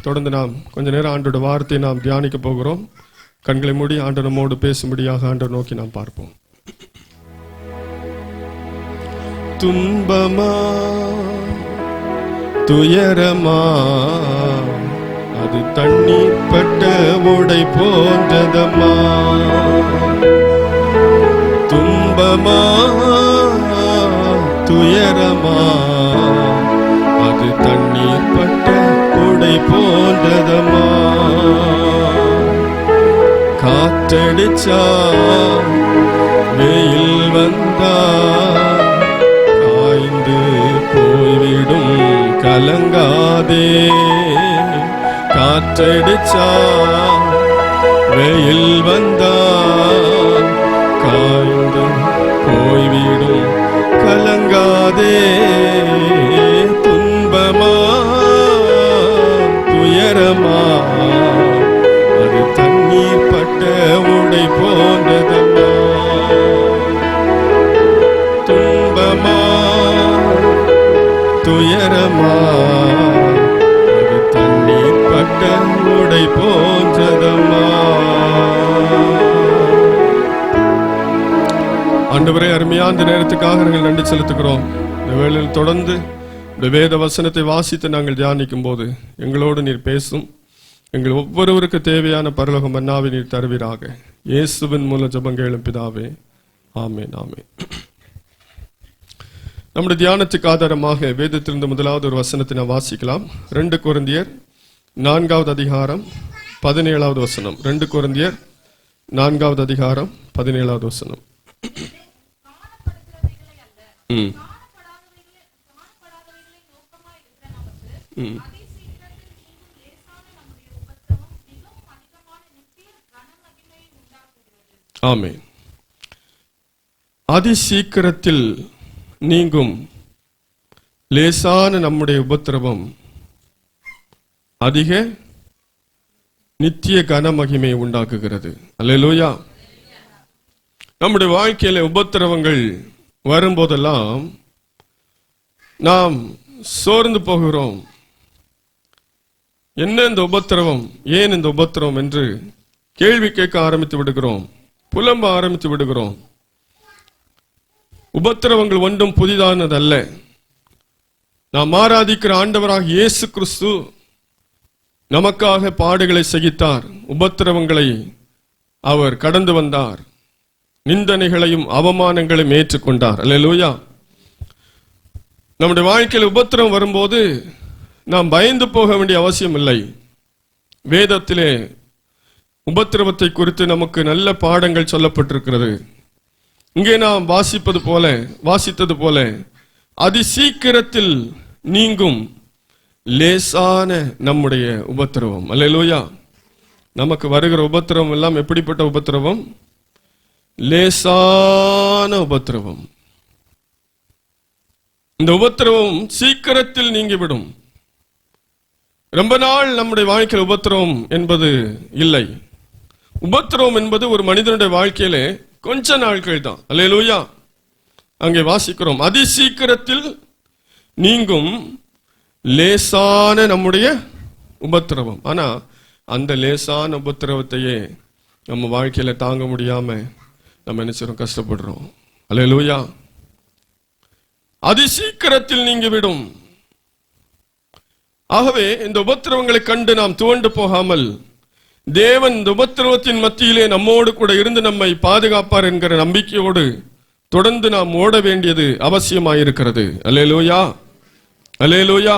தொடர்ந்து நாம் கொஞ்ச நேரம் ஆண்டோட வார்த்தையை நாம் தியானிக்க போகிறோம். கண்களை மூடி ஆண்டவர் நம்மோடு பேசும்படியாக ஆண்டவர் நோக்கி நாம் பார்ப்போம். துன்பமா துயரமா அது தண்ணீர் பட்ட ஓடை போன்றதம்மா. துன்பமா துயரமா அது தண்ணீர் பட்ட ஓடை போன்றதம்மா. காற்றடிச்சா வெயில் வந்தா காய்ந்து போய்விடும் கலங்காதே. காற்றடிச்சா வெயில் வந்தா காய்ந்து போய்விடும் கலங்காதே. துன்பமா துயரமா அது தண்ணீர் பட்ட உடை போன்றதம்மா. துன்பமா துயரமா அது தண்ணீர் பட்ட உடை போன்றதம்மா. ஆண்டவரே, அருமையான இந்த நேரத்துக்காக நாங்கள் நன்றி செலுத்துகிறோம். இந்த வேளையில் தொடர்ந்து இந்த வேத வசனத்தை வாசித்து நாங்கள் தியானிக்கும் போது எங்களோடு நீர் பேசும். எங்கள் ஒவ்வொருவருக்கு தேவையான பரலோக மன்னாவை நீர் தருவீராக. இயேசுவின் மூலம் ஜெபம் கேளும் பிதாவே, ஆமென் ஆமென். நம்முடைய தியானத்துக்கு ஆதாரமாக வேதத்திலிருந்து முதலாவது ஒரு வசனத்தை நாம் வாசிக்கலாம். 2 கொரிந்தியர் 4வது அதிகாரம் 17வது வசனம். 2 கொரிந்தியர் 4வது அதிகாரம் 17வது வசனம். ஆமென். அதிசீக்கிரத்தில் நீங்கும் லேசான நம்முடைய உபத்திரவம் அதிக நித்திய கன மகிமையை உண்டாக்குகிறது. அல்லேலூயா. நம்முடைய வாழ்க்கையில உபத்திரவங்கள் வரும்போதெல்லாம் நாம் சோர்ந்து போகிறோம். என்ன இந்த உபத்திரவம், ஏன் இந்த உபத்திரவம் என்று கேள்வி கேட்க ஆரம்பித்து விடுகிறோம், புலம்ப ஆரம்பித்து விடுகிறோம். உபத்திரவங்கள் ஒன்றும் புதிதானதல்ல. நாம் ஆராதிக்கிற ஆண்டவராக இயேசு கிறிஸ்து நமக்காக பாடுகளை சகித்தார். உபத்திரவங்களை அவர் கடந்து வந்தார். நிந்தனைகளையும் அவமானங்களையும் ஏற்றுக்கொண்டார். அல்லேலூயா. நம்முடைய வாழ்க்கையில் உபத்திரவம் வரும்போது நாம் பயந்து போக வேண்டிய அவசியம் இல்லை. வேதத்திலே உபத்திரவத்தை குறித்து நமக்கு நல்ல பாடங்கள் சொல்லப்பட்டிருக்கிறது. இங்கே நாம் வாசித்தது போல அதிசீக்கிரத்தில் நீங்கும் லேசான நம்முடைய உபத்திரவம். அல்லேலூயா. நமக்கு வருகிற உபத்திரவம் எல்லாம் எப்படிப்பட்ட உபத்திரவம்? லேசான உபத்திரவம். இந்த உபத்திரவம் சீக்கிரத்தில் நீங்கிவிடும். ரொம்ப நாள் நம்முடைய வாழ்க்கையில் உபத்திரவம் என்பது இல்லை. உபத்திரவம் என்பது ஒரு மனிதனுடைய வாழ்க்கையிலே கொஞ்ச நாட்கள் தான். அல்லேலூயா. அங்கே வாசிக்கிறோம், அதிசீக்கிரத்தில் நீங்கும் லேசான நம்முடைய உபத்திரவம். ஆனா அந்த லேசான உபத்திரவத்தையே நம்ம வாழ்க்கையில தாங்க முடியாம நம்ம என்ன செய்றோம்? கஷ்டப்படுறோம். அல்லேலூயா. அதிசீக்கிரத்தில் நீங்கிவிடும். ஆகவே இந்த உபத்திரவங்களை கண்டு நாம் துவண்டு போகாமல், தேவன் இந்த உபத்திரவத்தின் மத்தியிலே நம்மோடு கூட இருந்து நம்மை பாதுகாப்பார் என்கிற நம்பிக்கையோடு தொடர்ந்து நாம் ஓட வேண்டியது அவசியமாயிருக்கிறது. அல்லேலூயா. அல்லேலூயா.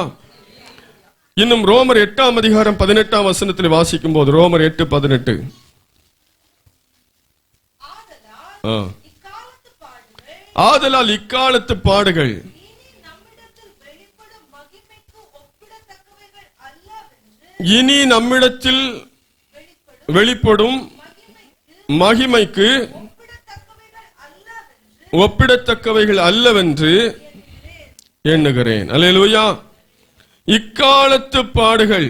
இன்னும் ரோமர் 8ஆம் அதிகாரம் 18ஆம் வசனத்தில் வாசிக்கும் போது, ரோமர் 8:18, ஆதலால் இக்காலத்து பாடுகள் இனி நம்மிடத்தில் வெளிப்படும் மகிமைக்கு ஒப்பிடத்தக்கவைகள் அல்லவென்று எண்ணுகிறேன். அல்லேலூயா. இக்காலத்து பாடுகள்,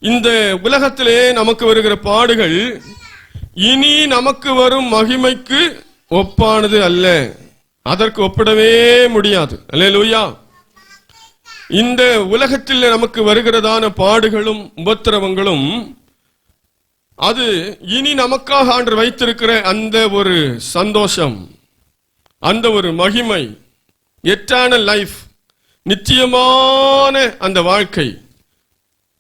இந்த உலகத்திலே நமக்கு வருகிற பாடுகள் இனி நமக்கு வரும் மகிமைக்கு ஒப்பானது அல்ல. அதற்கு ஒப்பிடவே முடியாது. அல்லேலூயா. இந்த உலகத்தில் நமக்கு வருகிறதான பாடுகளும் உபத்திரவங்களும் அது இனி நமக்காக ஆண்டவர் வைத்திருக்கிற அந்த ஒரு சந்தோஷம், அந்த ஒரு மகிமை, எட்டர்னல் லைஃப், நிச்சயமான அந்த வாழ்க்கை,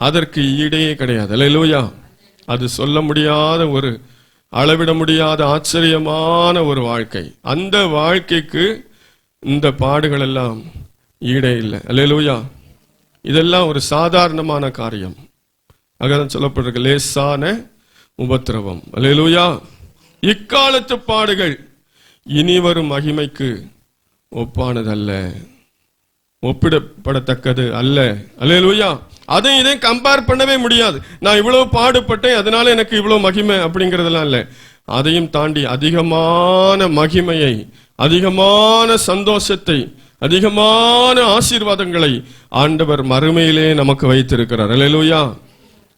அதற்கு ஈடே கிடையாது. அல்லேலூயா. அது சொல்ல முடியாத ஒரு, அளவிட முடியாத ஆச்சரியமான ஒரு வாழ்க்கை. அந்த வாழ்க்கைக்கு இந்த பாடுகள் எல்லாம் ஈடே இல்லை. அல்லேலூயா. இதெல்லாம் ஒரு சாதாரணமான காரியம். அதான் சொல்லப்படுற லேசான உபத்திரவம். அல்லேலூயா. இக்காலத்து பாடுகள் இனி வரும் மகிமைக்கு ஒப்பானதல்ல, ஒப்பிடப்படத்தக்கது அல்ல. அல்லேலூயா. அதையும் இதையும் கம்பேர் பண்ணவே முடியாது. நான் இவ்வளவு பாடுபட்டேன், அதனால எனக்கு இவ்வளவு மகிமை அப்படிங்கறதெல்லாம் இல்ல. அதையும் தாண்டி அதிகமான மகிமையை, அதிகமான சந்தோஷத்தை, அதிகமான ஆசீர்வாதங்களை ஆண்டவர் மறுமையிலே நமக்கு வைத்திருக்கிறார். அல்லேலூயா.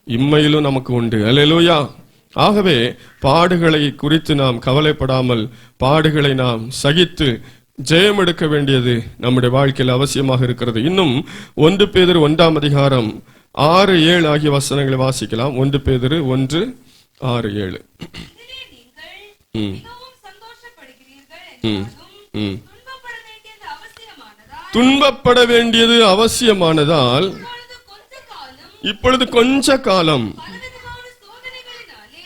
இம்மையிலும் நமக்கு உண்டு. அல்லேலூயா. ஆகவே பாடுகளை குறித்து நாம் கவலைப்படாமல் பாடுகளை நாம் சகித்து ஜெயம் எடுக்க வேண்டியது நம்முடைய வாழ்க்கையில் அவசியமாக இருக்கிறது. இன்னும் 1 பேதுரு 1ஆம் அதிகாரம் 6-7 ஆகிய வசனங்களை வாசிக்கலாம். 1 பேதுரு 1:6-7. துன்பப்பட வேண்டியது அவசியமானதால் இப்பொழுது கொஞ்ச காலம்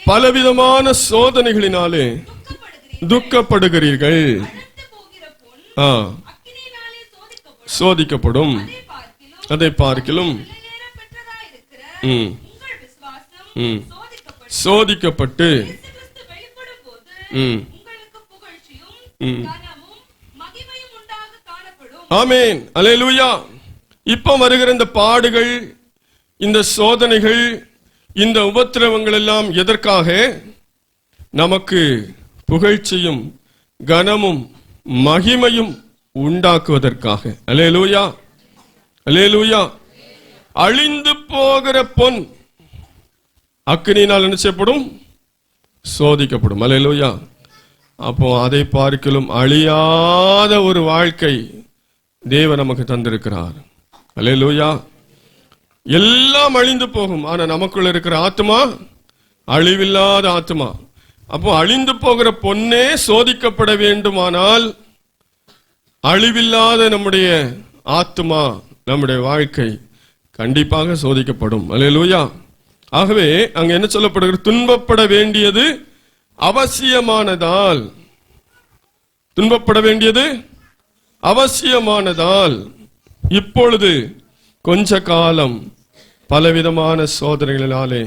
பலவிதமான சோதனைகளினாலே துக்கப்படுகிறீர்கள். சோதிக்கப்படும். அதை பார்க்கிலும் சோதிக்கப்பட்டு ஆமென். அல்லேலூயா. இப்ப வருகிற இந்த பாடுகள், இந்த சோதனைகள், இந்த உபத்திரவங்கள் எல்லாம் எதற்காக? நமக்கு புகழ்ச்சியும் கனமும் மகிமையும் உண்டாக்குவதற்காக. அல்லேலூயா. அல்லேலூயா. அழிந்து போகிற பொன் அக்கினியினால் என்ன செய்யப்படும்? சோதிக்கப்படும். அல்லேலூயா. அப்போ அதை பார்க்கிலும் அழியாத ஒரு வாழ்க்கை தேவன் நமக்கு தந்திருக்கிறார். அல்லேலூயா. எல்லாம் அழிந்து போகும், ஆனா நமக்குள்ள இருக்கிற ஆத்மா அழிவில்லாத ஆத்மா. அப்போ அழிந்து போகிற பொன்னே சோதிக்கப்பட வேண்டுமானால் அழிவில்லாத நம்முடைய ஆத்மா, நம்முடைய வாழ்க்கை கண்டிப்பாக சோதிக்கப்படும். அல்லேலூயா. ஆகவே அங்க என்ன சொல்லப்படுகிறது? துன்பப்பட வேண்டியது அவசியமானதால், துன்பப்பட வேண்டியது அவசியமானதால் இப்பொழுது கொஞ்ச காலம் பலவிதமான சோதனைகளினாலே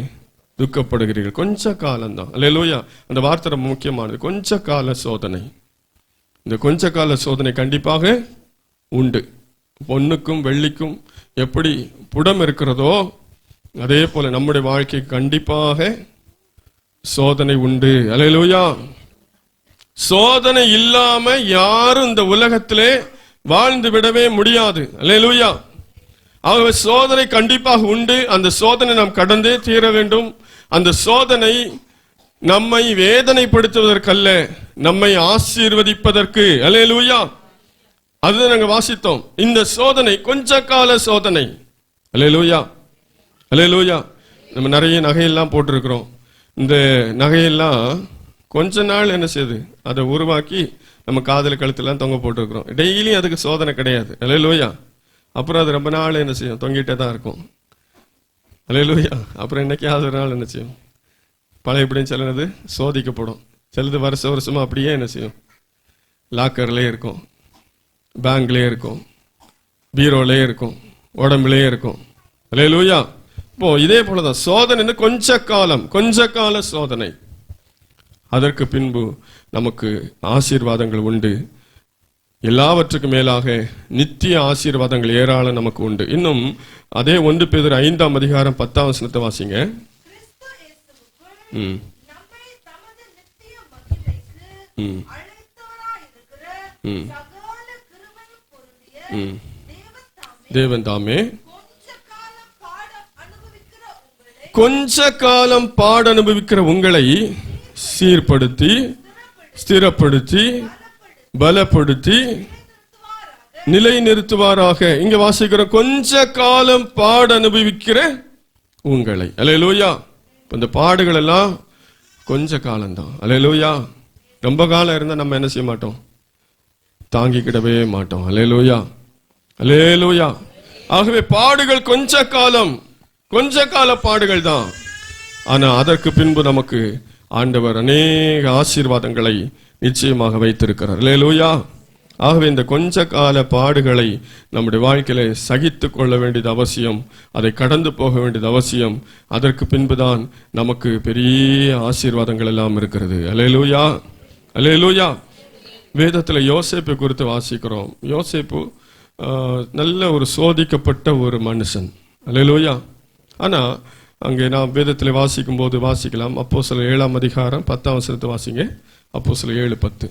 துக்கப்படுகிறீர்கள். கொஞ்ச காலம் தான். அல்லேலூயா. அந்த வார்த்தை ரொம்ப முக்கியமானது. கொஞ்ச கால சோதனை. இந்த கொஞ்ச கால சோதனை கண்டிப்பாக உண்டு. பொன்னுக்கும் வெள்ளிக்கும் எப்படி புடம் இருக்கிறதோ அதே போல நம்முடைய வாழ்க்கை கண்டிப்பாக சோதனை உண்டு. அல்லேலூயா. சோதனை இல்லாம யாரும் இந்த உலகத்திலே வாழ்ந்து விடவே முடியாது. அல்லேலூயா. ஆகவே சோதனை கண்டிப்பாக உண்டு. அந்த சோதனை நாம் கடந்தே தீர வேண்டும். அந்த சோதனை நம்மை வேதனைப்படுத்துவதற்கல்ல, நம்மை ஆசீர்வதிப்பதற்கு. அல்லேலூயா. அதுதான் நாங்க வாசித்தோம். இந்த சோதனை கொஞ்ச கால சோதனை. அல்லேலூயா. அல்லேலூயா. நம்ம நிறைய நகையெல்லாம் போட்டிருக்கிறோம். இந்த நகையெல்லாம் கொஞ்ச நாள் என்ன செய்யுது, அதை உருவாக்கி நம்ம காதல் கழுத்தெல்லாம் தொங்க போட்டிருக்கிறோம். டெய்லியும் அதுக்கு சோதனை கிடையாது. அல்லேலூயா. அப்புறம் அது ரொம்ப நாள் என்ன செய்யும், தொங்கிட்டே தான் இருக்கும். அல்லேலூயா. அப்புறம் என்னைக்காவது ஒரு நாள் என்ன செய்யும், பழைய எப்படின்னு சிலது சோதிக்கப்படும். சிலது வருஷ வருஷமா அப்படியே என்ன செய்யும், லாக்கர்லேயே இருக்கும், பேங்க்லேயே இருக்கும், பீரோலேயே இருக்கும், உடம்புலேயே இருக்கும். அல்லேலூயா. இப்போ இதே போலதான் சோதனை கொஞ்ச கால சோதனை. அதற்கு பின்பு நமக்கு ஆசீர்வாதங்கள் உண்டு. எல்லாவற்றுக்கும் மேலாக நித்திய ஆசீர்வாதங்கள் ஏராளம் நமக்கு உண்டு. இன்னும் அதே 1 பேதுரு 5ஆம் அதிகாரம் 10ஆம் வசனத்தை வாசிங்க. தேவன் தாமே கொஞ்ச காலம் பாட அனுபவிக்கிற உங்களை சீர்படுத்தி, ஸ்திரப்படுத்தி, பலப்படுத்தி நிலை நிறுத்துவாராக. இங்க வாசிக்கிற கொஞ்ச காலம் பாட அனுபவிக்கிற உங்களை. அல்லேலூயா. இந்த பாடுகள் எல்லாம் கொஞ்ச காலம்தான். அல்லேலூயா. ரொம்ப காலம் இருந்தா நம்ம என்ன செய்ய மாட்டோம், தாங்கிக்கிடவே மாட்டோம். அல்லேலூயா, அல்லேலூயா. ஆகவே பாடுகள் கொஞ்ச காலம், கொஞ்ச கால பாடுகள் தான். ஆனா அதற்கு பின்பு நமக்கு ஆண்டவர் அநேக ஆசீர்வாதங்களை நிச்சயமாக வைத்திருக்கிறார். அல்லேலூயா. ஆகவே இந்த கொஞ்ச கால பாடுகளை நம்முடைய வாழ்க்கையில சகித்து கொள்ள வேண்டியது அவசியம். அதை கடந்து போக வேண்டியது அவசியம். அதற்கு பின்புதான் நமக்கு பெரிய ஆசீர்வாதங்கள் எல்லாம் இருக்கிறது. அல்லேலூயா, அல்லேலூயா. வேதத்துல யோசேப்பு குறித்து வாசிக்கிறோம். யோசேப்பு நல்ல ஒரு சோதிக்கப்பட்ட ஒரு மனுஷன். அல்லேலூயா. ஆனா அங்கே நாம் வேதத்தில் வாசிக்கும் போது வாசிக்கலாம். அப்போஸ்தலர் 7ஆம் அதிகாரம் 10ஆம் வசனத்தை வாசிங்க. அப்போஸ்தலர் 7:10.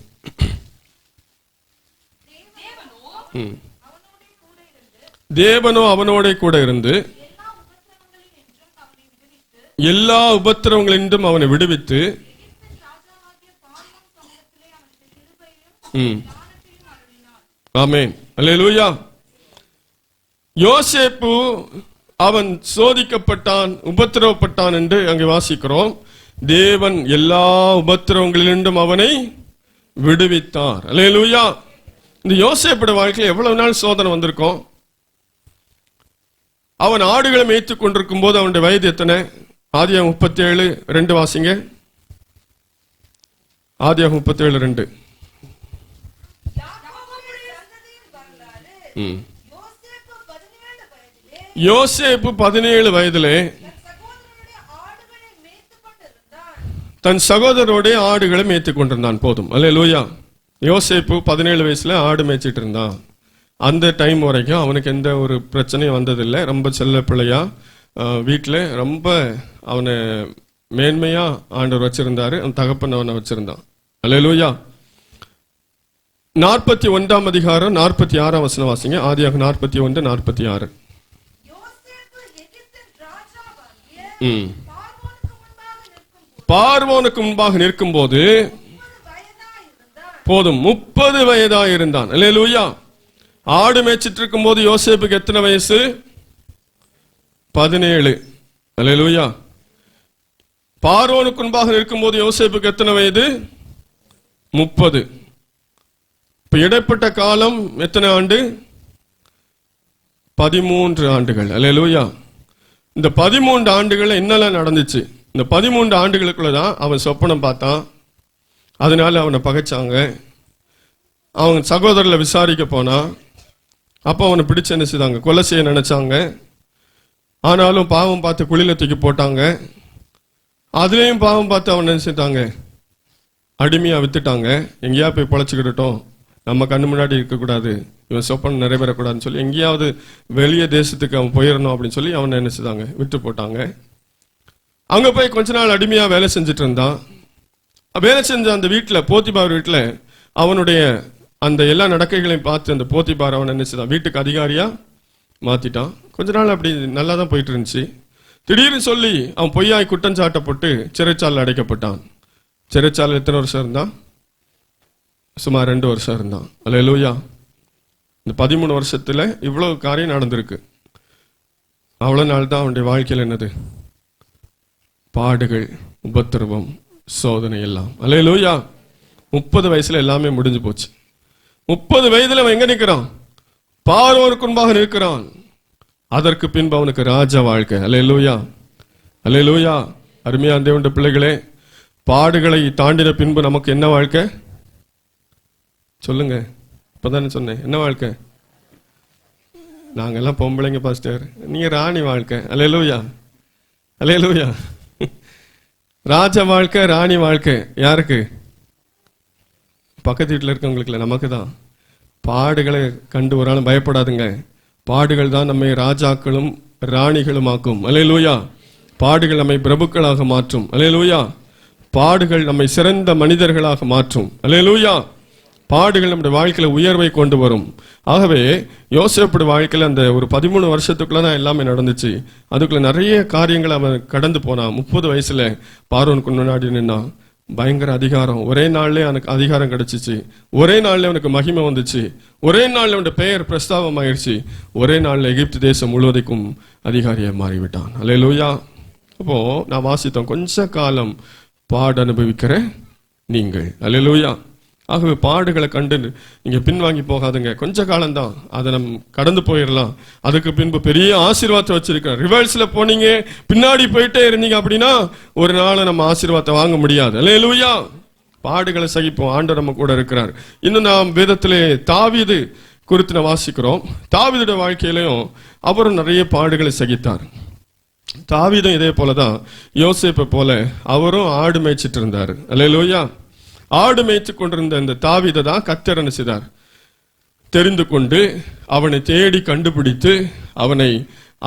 தேவனோ அவனோட கூட இருந்து எல்லா உபத்திரவங்களின்றும் அவனை விடுவித்து ஆமென். அல்லேலூயா. யோசேப்பு அவன் சோதிக்கப்பட்டான், உபத்திரவப்பட்டான் என்று அங்கே வாசிக்கிறோம். தேவன் எல்லா உபத்திரவங்களிலிருந்தும் அவனை விடுவித்தார். அல்லேலூயா. இந்த யோசேப்புடைய வாழ்க்கையில் எவ்வளவு நாள் சோதனை வந்திருக்கும். அவன் ஆடுகளை மேய்த்துக் கொண்டிருக்கும் போது அவனுடைய வயது எத்தனை? ஆதியாகமம் 37:2 வாசிங்க. ஆதியாகமம் 37:2. யோசேப்பு 17 வயதிலே தன் சகோதரரோட ஆடுகளை மேய்த்துக் கொண்டிருந்தான். போதும். அல்லேலூயா. யோசேப்பு 17 வயசுல ஆடு மேய்ச்சிட்டு இருந்தான். அந்த டைம் வரைக்கும் அவனுக்கு எந்த ஒரு பிரச்சனையும் வந்ததில்லை. ரொம்ப செல்ல பிள்ளையா வீட்டில் ரொம்ப அவனை மேன்மையா ஆண்டவர் வச்சிருந்தாரு. அவன் தகப்பன் அவனை வச்சிருந்தான். அல்லேலூயா. 41ஆம் அதிகாரம் 46ஆம் வசனம் வாசிங்க. ஆதியாகமம் 41:46. பார்வோனுக்கு முன்பாக நிற்கும் போது போதும் 30 வயதா இருந்தான். அல்லேலூயா. ஆடு மேய்ச்சிட்டு இருக்கும் போது யோசேப்புக்கு எத்தனை வயசு? 17. அல்லேலூயா. பார்வோனுக்கு முன்பாக நிற்கும் போது யோசேப்புக்கு எத்தனை வயது? 30. இப்ப இடைப்பட்ட காலம் எத்தனை ஆண்டு? 13 ஆண்டுகள். அல்லேலூயா. இந்த 13 ஆண்டுகள் என்னெல்லாம் நடந்துச்சு? இந்த 13 ஆண்டுகளுக்குள்ளதான் அவன் சொப்பனம் பார்த்தான். அதனால அவனை பகைச்சாங்க. அவன் சகோதரர்களை விசாரிக்க போனா, அப்போ அவனை பிடிச்சு என்ன செய்தாங்க? கொலை செய்ய நினைச்சாங்க. ஆனாலும் பாவம் பார்த்து குழியில தூக்கி போட்டாங்க. அதுலேயும் பாவம் பார்த்து அவன் நினைச்சிட்டாங்க, அடிமையா வித்துட்டாங்க. எங்கேயா போய் பொழைச்சிக்கிட்டோம், நம்ம கண்ணு முன்னாடி இருக்கக்கூடாது, இவன் சொப்பனம் நிறைவேறக்கூடாதுன்னு சொல்லி எங்கேயாவது வெளிய தேசத்துக்கு அவன் போயிடணும் அப்படின்னு சொல்லி அவனை நினைச்சுதாங்க விட்டு போட்டாங்க. அங்க போய் கொஞ்ச நாள் அடிமையா வேலை செஞ்சுட்டு இருந்தான். வேலை செஞ்ச அந்த வீட்டில், போத்திபார் வீட்டில் அவனுடைய அந்த எல்லா நடக்கைகளையும் பார்த்து அந்த போத்திபார் அவன் நினைச்சுதான் வீட்டுக்கு அதிகாரியா மாத்திட்டான். கொஞ்ச நாள் அப்படி நல்லா தான் போயிட்டு இருந்துச்சு. திடீர்னு சொல்லி அவன் பொய்யாய் குற்றம் சாட்டப்பட்டு சிறைச்சாலையில் அடைக்கப்பட்டான். சிறைச்சாலையில் எத்தனை வருஷம் இருந்தான்? சுமார் 2 வருஷம் இருந்தான். அல்லேலூயா. இந்த 13 வருஷத்துல இவ்வளவு காரியம் நடந்திருக்கு. அவ்வளவு நாள் தான் அவனுடைய வாழ்க்கையில் என்னது? பாடுகள், உபத்திரவம், சோதனை எல்லாம். அல்லேலூயா. 30 வயசுல எல்லாமே முடிஞ்சு போச்சு. 30 வயதுல அவன் எங்க நிற்கிறான்? பார்வோனுக்கு முன்பாக நிற்கிறான். அதற்கு பின்பு அவனுக்கு ராஜ வாழ்க்கை. அல்லேலூயா, அல்லேலூயா. அருமையான தேவனுடைய பிள்ளைகளே, பாடுகளை தாண்டின பின்பு நமக்கு என்ன வாழ்க்கை? சொல்லுங்க. இப்பதானே சொன்னேன், என்ன வாழ்க்கை? நாங்கெல்லாம் பொம்பளைங்க பாஸ்டர், நீங்க ராணி வாழ்க்கை. அல்லேலூயா, அல்லேலூயா. ராஜ வாழ்க்கை, ராணி வாழ்க்கை யாருக்கு? பக்கத்து வீட்டில் இருக்கவங்களுக்கு, நமக்கு தான். பாடுகளை கண்டு ஒரு நாளும் பயப்படாதுங்க. பாடுகள் தான் நம்மை ராஜாக்களும் ராணிகளும் ஆக்கும். அல்லேலூயா. பாடுகள் நம்மை பிரபுக்களாக மாற்றும். அல்லேலூயா. பாடுகள் நம்மை சிறந்த மனிதர்களாக மாற்றும். அல்லேலூயா. பாடுகள் நம்முடைய வாழ்க்கையில உயர்வை கொண்டு வரும். ஆகவே யோசேப்புடைய வாழ்க்கையில அந்த ஒரு 13 வருஷத்துக்குள்ளதான் எல்லாமே நடந்துச்சு. அதுக்குள்ள நிறைய காரியங்களை அவன் கடந்து போனான். 30 வயசுல பார்வோனுக்கு முன்னாடி நின்னான். பயங்கர அதிகாரம், ஒரே நாள்ல அவனுக்கு அதிகாரம் கிடைச்சிச்சு, ஒரே நாள்ல அவனுக்கு மகிமை வந்துச்சு, ஒரே நாள்ல அவனுடைய பெயர் பிரஸ்தாபம் ஆயிடுச்சு, ஒரே நாள்ல எகிப்து தேசம் முழுவதைக்கும் அதிகாரியை மாறிவிட்டான். அல்லேலூயா. அப்போ நான் வாசித்தோம், கொஞ்ச காலம் பாடு அனுபவிக்கிற நீங்கள். அல்லேலூயா. ஆகவே பாடுகளை கண்டு நீங்க பின்வாங்கி போகாதுங்க. கொஞ்ச காலம்தான், அதை நம்ம கடந்து போயிடலாம். அதுக்கு பின்பு பெரிய ஆசீர்வாதத்தை வச்சிருக்க. ரிவர்ஸ்ல போனீங்க, பின்னாடி போயிட்டே இருந்தீங்க அப்படின்னா ஒரு நாள் நம்ம ஆசீர்வாதத்தை வாங்க முடியாது. அல்லேலூயா. பாடுகளை சகிப்போம், ஆண்டவர் நம்ம கூட இருக்கிறார். இன்னும் நாம் வேதத்திலே தாவீது குறித்து வாசிக்கிறோம். தாவீதுடைய வாழ்க்கையிலையும் அவரும் நிறைய பாடுகளை சகித்தார். தாவீதும் இதே போலதான், யோசேப்பை போல அவரும் ஆடு மேய்ச்சிட்டு இருந்தாரு. அல்லேலூயா. ஆடு மேய்த்து கொண்டிருந்த இந்த தாவீதை தான் கர்த்தர் என்ன செய்தார்? தெரிந்து கொண்டு அவனை தேடி கண்டுபிடித்து அவனை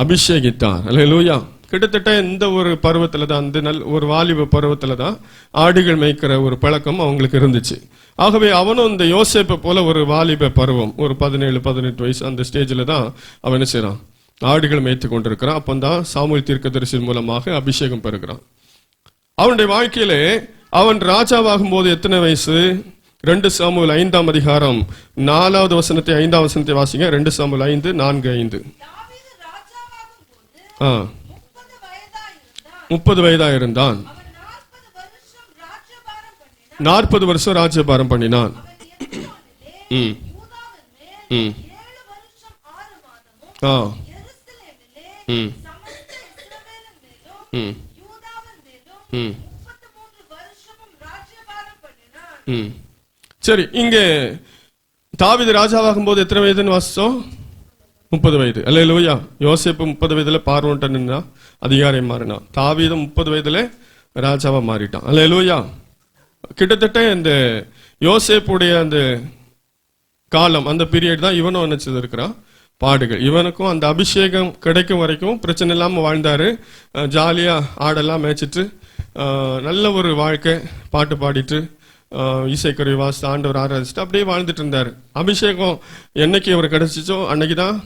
அபிஷேகித்தார். அல்லேலூயா. கிட்டத்தட்ட இந்த ஒரு பருவத்துல தான், அந்த ஒரு வாலிப பருவத்துல தான் ஆடுகள் மேய்க்கிற ஒரு பழக்கம் அவங்களுக்கு இருந்துச்சு. ஆகவே அவனும் இந்த யோசேப்பை போல ஒரு வாலிப பருவம், ஒரு 17-18 வயசு அந்த ஸ்டேஜில் தான் அவன் என்ன செய்யறான்? ஆடுகள் மேய்த்து கொண்டிருக்கிறான். அப்பந்தான் சாமுவேல் தீர்க்கதரிசி மூலமாக அபிஷேகம் பெறுகிறான். அவனுடைய வாழ்க்கையிலே அவன் ராஜாவாகும் போது எத்தனை வயசு? 2 சாமுவேல் 5ஆம் அதிகாரம் 4வது வசனத்தை 5ஆம் வசனத்தை வாசிங்க. 2 சாமுவேல் 5:4-5. 30 வயதா இருந்தான். 40 வருஷம் ராஜ்யபாரம் பண்ணினான். சரி, இங்க தாவீது ராஜாவாகும் போது எத்தனை வயதுன்னு வாசிச்சோம்? 30 வயது. அல்லேலூயா. யோசேப்பு 30 வயதுல பார்வோன்ட்ட நின்னா அதிகாரி மாறினான். தாவீதும் 30 வயதுல ராஜாவா மாறிட்டான். அல்லேலூயா. கிட்டத்தட்ட இந்த யோசேப்புடைய அந்த காலம், அந்த பீரியட் தான் இவனும் நினைச்சது இருக்கிறான். பாடுகள், இவனுக்கும் அந்த அபிஷேகம் கிடைக்கும் வரைக்கும் பிரச்சனை இல்லாம வாழ்ந்தாரு. ஜாலியா ஆடெல்லாம் மேய்ச்சிட்டு நல்ல ஒரு வாழ்க்கை, பாட்டு பாடிட்டு இசைக்கருவி வாசித்து ஆண்டவர் ஆராதிச்சுட்டு அப்படியே வாழ்ந்துட்டு இருந்தாரு. அபிஷேகம் என்னைக்கு அவர் கிடைச்சிச்சோ அன்னைக்குதான்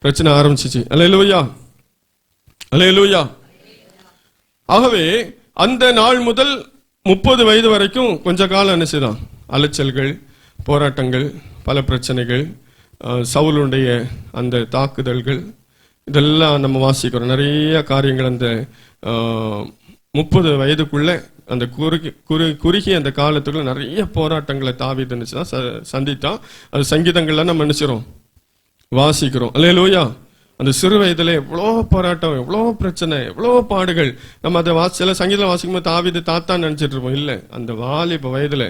பிரச்சனை ஆரம்பிச்சிச்சு. அல்லேலூயா. அல்லேலூயா. ஆகவே அந்த நாள் முதல் 30 வயது வரைக்கும் கொஞ்ச காலம் என்ன செய்தான்? அலைச்சல்கள், போராட்டங்கள், பல பிரச்சனைகள், சவுலுடைய அந்த தாக்குதல்கள், இதெல்லாம் நம்ம வாசிக்கிறோம். நிறைய காரியங்கள் அந்த 30 வயதுக்குள்ள அந்த குறுகிய அந்த காலத்துக்குள்ள நிறைய போராட்டங்களை தாவீது சந்தித்தான். அது சங்கீதங்கள்ல நம்ம நினைச்சிரோம், வாசிக்கிறோம். அல்லேலூயா. அந்த சிறு வயதுல எவ்வளோ போராட்டம், எவ்வளோ பிரச்சனை, எவ்வளோ பாடுகள். நம்ம அதை சில சங்கீதம் வாசிக்கும் போது தாவீது தாத்தான்னு நினைச்சிட்டு இருப்போம். இல்லை, அந்த வாலிப வயதுல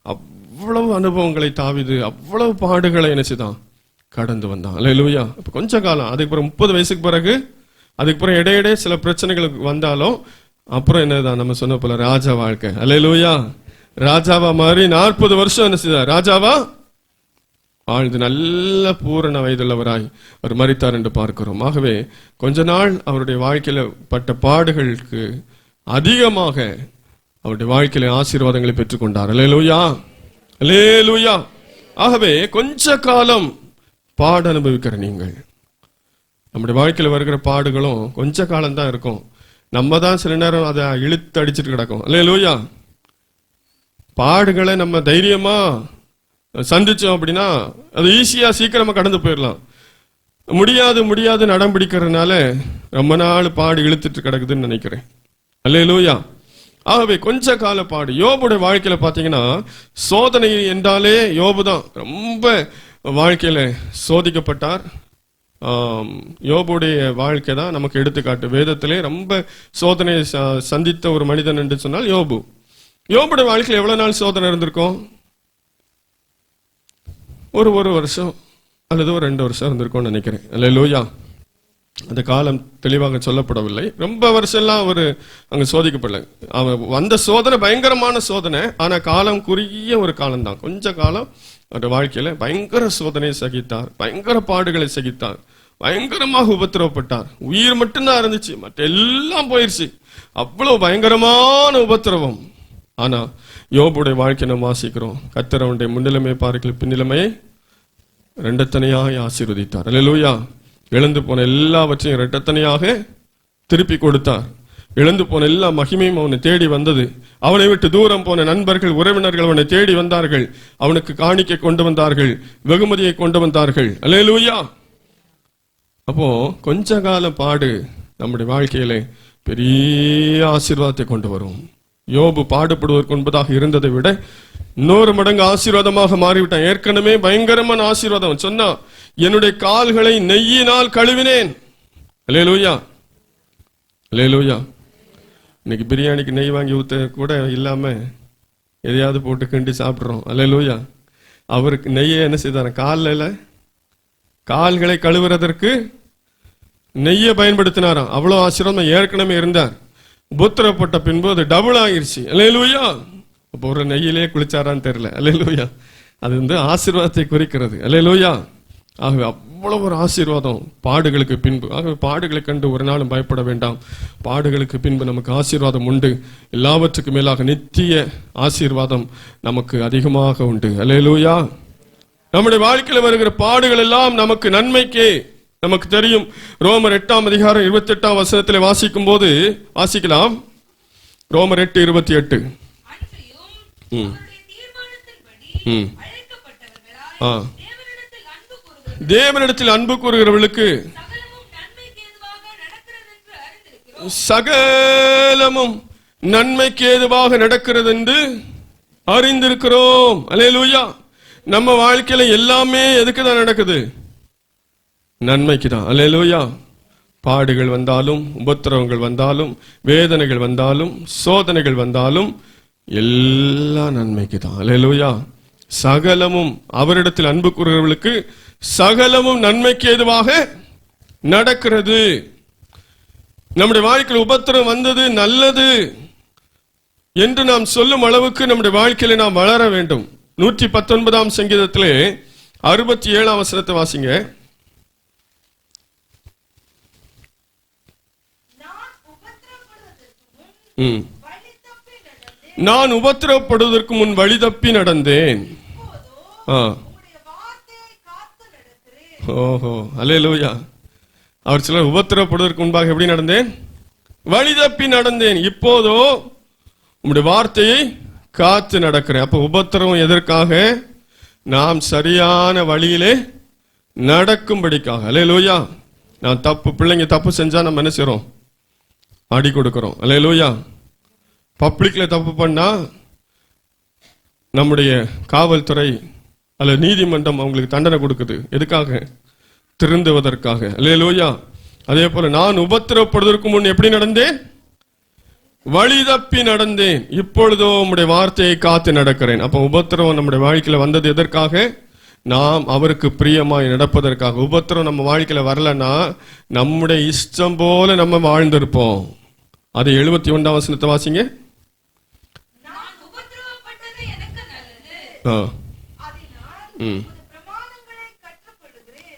அவ்வளவு அனுபவங்களை தாவீது, அவ்வளவு பாடுகளை நினைச்சுதான் கடந்து வந்தான். அல்லேலூயா. இப்ப கொஞ்ச காலம், அதுக்கு பிறகு 30 வயசுக்கு பிறகு, அதுக்கு பிறகு இடையிடையே சில பிரச்சனைகளுக்கு வந்தாலும் அப்புறம் என்னதான் நம்ம சொன்ன போல ராஜா வாழ்க்கை. அல்லேலூயா. ராஜாவா மாறி 40 வருஷம் என்ன செய்தார்? ராஜாவா வாழ்ந்து நல்ல பூரண வயதுள்ளவராய் அவர் மரித்தார் என்று பார்க்கிறோம். ஆகவே கொஞ்ச நாள் அவருடைய வாழ்க்கையில பட்ட பாடுகளுக்கு அதிகமாக அவருடைய வாழ்க்கையில ஆசீர்வாதங்களை பெற்றுக்கொண்டார். அல்லேலூயா. அல்லேலூயா. ஆகவே கொஞ்ச காலம் பாடு அனுபவிக்கிற நீங்கள், நம்முடைய வாழ்க்கையில வருகிற பாடுகளும் கொஞ்ச காலம் தான் இருக்கும். நம்ம தான் சில நேரம் அதை இழுத்து அடிச்சுட்டு கிடக்கும். அல்லேலூயா. பாடுகளை நம்ம தைரியமா சந்திச்சோம் அப்படின்னா அது ஈஸியா சீக்கிரமா கடந்து போயிடலாம். முடியாது நடம் பிடிக்கிறதுனால ரொம்ப நாள் பாடு இழுத்துட்டு கிடக்குதுன்னு நினைக்கிறேன். அல்லேலூயா. ஆகவே கொஞ்ச கால பாடு. யோபுடைய வாழ்க்கையில பாத்தீங்கன்னா சோதனை என்றாலே யோபு தான் ரொம்ப வாழ்க்கையில சோதிக்கப்பட்டார். யோபுடைய வாழ்க்கை தான் நமக்கு எடுத்துக்காட்டு. வேதத்திலே ரொம்ப சோதனையை சந்தித்த ஒரு மனிதன் என்று சொன்னால் யோபு. யோபுடைய வாழ்க்கையில் எவ்வளவு நாள் சோதனை இருந்திருக்கும்? ஒரு வருஷம் அல்லது ஒரு 2 வருஷம் இருந்திருக்கும்னு நினைக்கிறேன். அல்லேலூயா. அந்த காலம் தெளிவாக சொல்லப்படவில்லை. ரொம்ப வருஷம் எல்லாம் அவர் அங்க சோதிக்கப்படல. அவன் வந்த சோதனை பயங்கரமான சோதனை. ஆனா காலம் குறுகிய ஒரு காலம் தான். கொஞ்ச காலம் அவருடைய வாழ்க்கையில பயங்கர சோதனையை சகித்தார், பயங்கர பாடுகளை சகித்தார், பயங்கரமாக உபத்திரவப்பட்டார். உயிர் மட்டும்தான் இருந்துச்சு, மற்ற எல்லாம் போயிருச்சு. அவ்வளவு பயங்கரமான உபத்திரவம். ஆனா யோபுடைய வாழ்க்கை நம்ம வாசிக்கிறோம். கர்த்தர் அவனுடைய முன்னிலைமை பார்க்கல பின்னிலைமையை இரண்டத்தனையாக ஆசீர்வதித்தார். அல்லேலூயா. இழந்து போன எல்லாவற்றையும் இரட்டத்தனையாக திருப்பி கொடுத்தார். இழந்து போன எல்லா மகிமையும் அவனை தேடி வந்தது. அவனை விட்டு தூரம் போன நண்பர்கள், உறவினர்கள் அவனை தேடி வந்தார்கள். அவனுக்கு காணிக்கை கொண்டு வந்தார்கள், வெகுமதியை கொண்டு வந்தார்கள். அல்லேலூயா. அப்போ கொஞ்ச கால பாடு நம்முடைய வாழ்க்கையில பெரிய ஆசீர்வாதத்தை கொண்டு வரும். யோபு பாடுபடுவதற்கு முன்பதாக இருந்ததை விட 100 மடங்கு ஆசீர்வாதமாக மாறிவிட்டான். ஏற்கனவே பயங்கரமான ஆசீர்வாதம். சொன்னா, என்னுடைய கால்களை நெய்யினால் கழுவினேன். அல்லேலூயா, அல்லேலூயா. இன்னைக்கு பிரியாணிக்கு நெய் வாங்கி ஊத்த கூட இல்லாம எதையாவது போட்டு கிண்டி சாப்பிட்றோம். அல்லேலூயா. அவருக்கு நெய்யை என்ன செய்தார்? கால்களை கழுவுறதற்கு நெய்யை பயன்படுத்தினாராம். அவ்வளவு ஆசீர்வாதம் ஏற்கனவே இருந்தார். உபத்திரப்பட்ட பின்பு அது டபுள் ஆகிருச்சு. அல்லேலூயா. அப்போ ஒரு நெய்யிலே குளிச்சாரான்னு தெரியல. அல்லேலூயா. அது ஆசீர்வாதத்தை குறிக்கிறது. அல்லேலூயா. ஆகவே அவ்வளவு ஒரு ஆசீர்வாதம் பாடுகளுக்கு பின்பு. ஆகவே பாடுகளை கண்டு ஒரு நாளும் பயப்பட வேண்டாம். பாடுகளுக்கு பின்பு நமக்கு ஆசீர்வாதம் உண்டு. எல்லாவற்றுக்கும் மேலாக நித்திய ஆசீர்வாதம் நமக்கு அதிகமாக உண்டு. அல்லேலூயா. நம்முடைய வாழ்க்கையில் வருகிற பாடுகள் எல்லாம் நமக்கு நன்மைக்கே. நமக்கு தெரியும், ரோமர் 8ஆம் அதிகாரம் 28ஆம் வசனத்தில் வாசிக்கும் போது வாசிக்கலாம். ரோமர் 8:28. தேவனிடத்தில் அன்பு கூறுகிறவர்களுக்கு சகலமும் நன்மைக்கு ஏதுவாக நடக்கிறது என்று அறிந்திருக்கிறோம். அல்லேலூயா. நம்ம வாழ்க்கையில எல்லாமே எதுக்கு தான் நடக்குது? நன்மைக்கு தான். அல்லேலூயா. பாடுகள் வந்தாலும், உபத்திரவங்கள் வந்தாலும், வேதனைகள் வந்தாலும், சோதனைகள் வந்தாலும் எல்லாம் நன்மைக்கு தான். அல்லேலூயா. சகலமும், அவரிடத்தில் அன்பு கூறுகிறவர்களுக்கு சகலமும் நன்மைக்கு ஏதுவாக நடக்கிறது. நம்முடைய வாழ்க்கையில் உபத்திரம் வந்தது நல்லது என்று நாம் சொல்லும் அளவுக்கு நம்முடைய வாழ்க்கையில நாம் வளர வேண்டும். 119ஆம் சங்கீதத்திலே 67ஆம் வசனத்தை வாசிங்க. நான் உபத்திரப்படுவதற்கு முன் வழி தப்பி நடந்தேன். ஓஹோ, அல்லேலூயா. அவர் சிலர் உபத்திரப்படுவதற்கு முன்பாக எப்படி நடந்தேன்? வழி தப்பி நடந்தேன். இப்போதோ உம்முடைய வார்த்தையை காத்து நடக்கிறேன். அப்ப உபத்திரவம் எதற்காக? நாம் சரியான வழியிலே நடக்கும்படிக்காக. அல்லேலூயா. நான் பிள்ளைங்க தப்பு செஞ்சா நம்ம என்ன செய்றோம்? அடி கொடுக்கிறோம். அல்லேலூயா. பப்ளிக்ல தப்பு பண்ணா நம்முடைய காவல்துறை அல்ல நீதிமன்றம் அவங்களுக்கு தண்டனை கொடுக்குது. எதுக்காக? திருந்துவதற்காக. அல்லேலூயா. அதே போல நான் உபத்திரப்படுவதற்கு முன் எப்படி நடந்தேன்? வழி தப்பி நடந்தேன். இப்பொழுதோ உம்முடைய வார்த்தையை காத்து நடக்கிறேன். அப்ப உபத்திரவம் நம்முடைய வாழ்க்கையில வந்தது எதற்காக? நாம் அவருக்கு பிரியமாய் நடப்பதற்காக. உபத்திரம் நம்ம வாழ்க்கையில வரலன்னா நம்முடைய இஷ்டம் போல நம்ம வாழ்ந்திருப்போம். அது 71ஆம் வசனத்தை வாசிங்க.